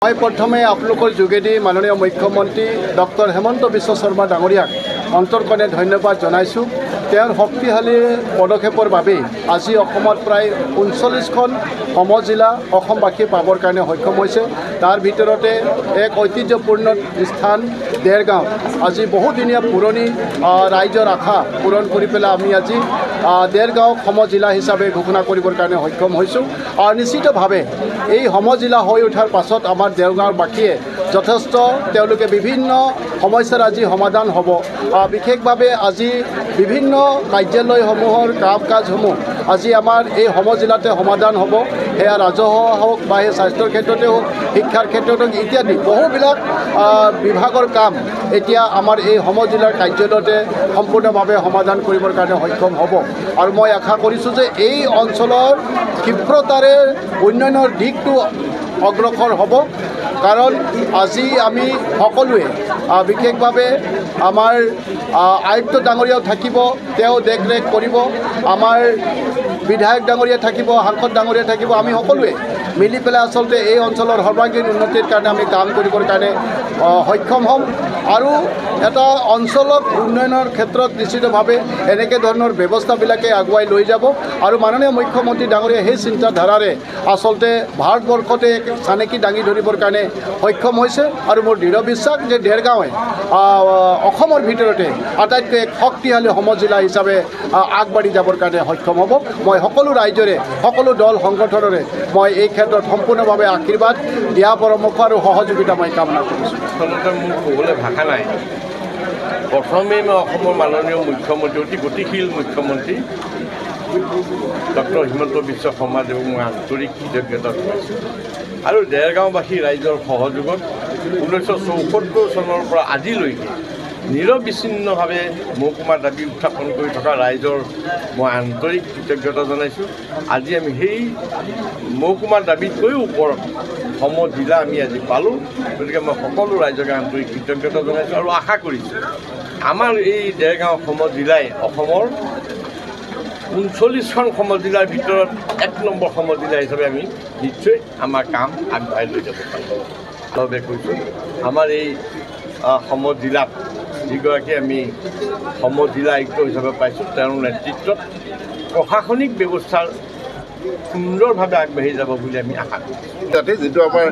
मैं प्रथमे आपलोकर जोगेदी माननीय मुख्यमंत्री डॉक्टर हेमंत विश्व शर्मा डांगरियाक अंतरकणे धन्यवाद जनाइছোঁ। তেওঁৰ শক্তিশালী পদক্ষেপৰ বাবে আজি অসমত প্ৰায় 39খন সমজিলা অসমবাসী পাবৰ কাৰণে সক্ষম হৈছে। তাৰ ভিতৰতে এক ঐতিহ্যপূৰ্ণ স্থান দেৰগাঁও আজি বহুদিনীয়া পুৰণি ৰাইজৰ আশা পূৰণ কৰি পেলাই আমি আজি দেৰগাঁও সমজিলা হিচাপে ঘোষণা কৰিবৰ কাৰণে সক্ষম হৈছোঁ। আৰু নিশ্চিতভাৱে এই সমজিলা হৈ উঠাৰ পাছত আমাৰ দেৰগাঁওবাসীয়ে যথেষ্ট তেওঁলোকে বিভিন্ন সমস্যাৰ আজি সমাধান হ'ব। বিশেষভাৱে আজি বিভিন্ন কাৰ্যালয়সমূহৰ কাম কাজসমূহ আজি আমাৰ এই সমজিলাতে সমাধান হ'ব। সেয়া ৰাজহ হওক বা সেই স্বাস্থ্যৰ ক্ষেত্ৰতে হওক, শিক্ষাৰ ক্ষেত্ৰতে হওক ইত্যাদি বহুবিলাক বিভাগৰ কাম এতিয়া আমাৰ এই সমজিলাৰ কাৰ্যালয়তে সম্পূৰ্ণভাৱে সমাধান কৰিবৰ কাৰণে সক্ষম হ'ব। আৰু মই আশা কৰিছোঁ যে এই অঞ্চলৰ ক্ষীপ্ৰতাৰে উন্নয়নৰ দিশটো অগ্ৰসৰ হ'ব। কাৰণ আজি আমি সকলোৱে বিশেষভাৱে আমাৰ আয়ুক্ত ডাঙৰীয়াও থাকিব, তেওঁ দেখৰেখ কৰিব, আমাৰ বিধায়ক ডাঙৰীয়া থাকিব, সাংসদ ডাঙৰীয়া থাকিব। আমি সকলোৱে মিলি পেলাই আচলতে এই অঞ্চলৰ সৰ্বাংগীন উন্নতিৰ কাৰণে আমি কাম কৰিবৰ কাৰণে সক্ষম হ'ম। আৰু এটা অঞ্চলক উন্নয়নৰ ক্ষেত্ৰত নিশ্চিতভাৱে এনেকৈ ধৰণৰ ব্যৱস্থাবিলাকে আগুৱাই লৈ যাব। আৰু মাননীয় মুখ্যমন্ত্ৰী ডাঙৰীয়া সেই চিন্তাধাৰাৰে আচলতে ভাৰতবৰ্ষতে এক চানেকি দাঙি ধৰিবৰ কাৰণে সক্ষম হৈছে। আৰু মোৰ দৃঢ় বিশ্বাস যে দেৰগাঁৱে অসমৰ ভিতৰতে আটাইতকৈ এক শক্তিশালী সমজিলা হিচাপে আগবাঢ়ি যাবৰ কাৰণে সক্ষম হ'ব। মই সকলো ৰাইজৰে সকলো দল সংগঠনৰে মই এই ক্ষেত্ৰত সম্পূৰ্ণভাৱে আশীৰ্বাদ দিয়া পৰামৰ্শ আৰু সহযোগিতা মই কামনা কৰিছোঁ। আচলতে মোৰ ক'বলৈ ভাষা নাই। প্ৰথমেই মই অসমৰ মাননীয় মুখ্যমন্ত্ৰী অতি গতিশীল মুখ্যমন্ত্ৰী ডক্টৰ হিমন্ত বিশ্ব শৰ্মাদেৱক মই আন্তৰিক কৃতজ্ঞতা জনাইছোঁ। আৰু দেৰগাঁওবাসী ৰাইজৰ সহযোগত 1974 চনৰ পৰা আজিলৈকে নিৰবিচ্ছিন্নভাৱে মহকুমাৰ দাবী উত্থাপন কৰি থকা ৰাইজৰ মই আন্তৰিক কৃতজ্ঞতা জনাইছোঁ। আজি আমি সেই মহকুমাৰ দাবীতকৈও ওপৰত সমজিলা আমি আজি পালোঁ। গতিকে মই সকলো ৰাইজকে আন্তৰিক কৃতজ্ঞতা জনাইছোঁ আৰু আশা কৰিছোঁ আমাৰ এই দেৰগাঁও সমজিলাই অসমৰ 39খন সমজিলাৰ ভিতৰত 1 নম্বৰ সমজিলা হিচাপে আমি নিশ্চয় আমাৰ কাম আগবঢ়াই লৈ যাব পাৰিম। বাবে কৈছোঁ আমাৰ এই সমজিলাত যিগৰাকী আমি সমজিলা আয়ুক্ত হিচাপে পাইছোঁ তেওঁৰ নেতৃত্বত প্ৰশাসনিক ব্যৱস্থাৰ সুন্দৰভাৱে আগবাঢ়ি যাব বুলি আমি আশা কৰোঁ। যাতে যিটো আমাৰ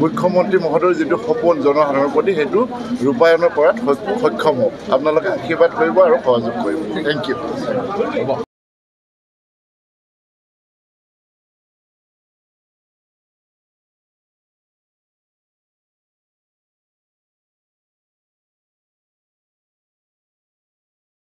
মুখ্যমন্ত্ৰী মহোদয়ৰ যিটো সপোন জনসাধাৰণৰ প্ৰতি সেইটো ৰূপায়ণৰ কৰাত সক্ষম হওক। আপোনালোকে আশীৰ্বাদ কৰিব আৰু সহযোগ কৰিব। Thank U.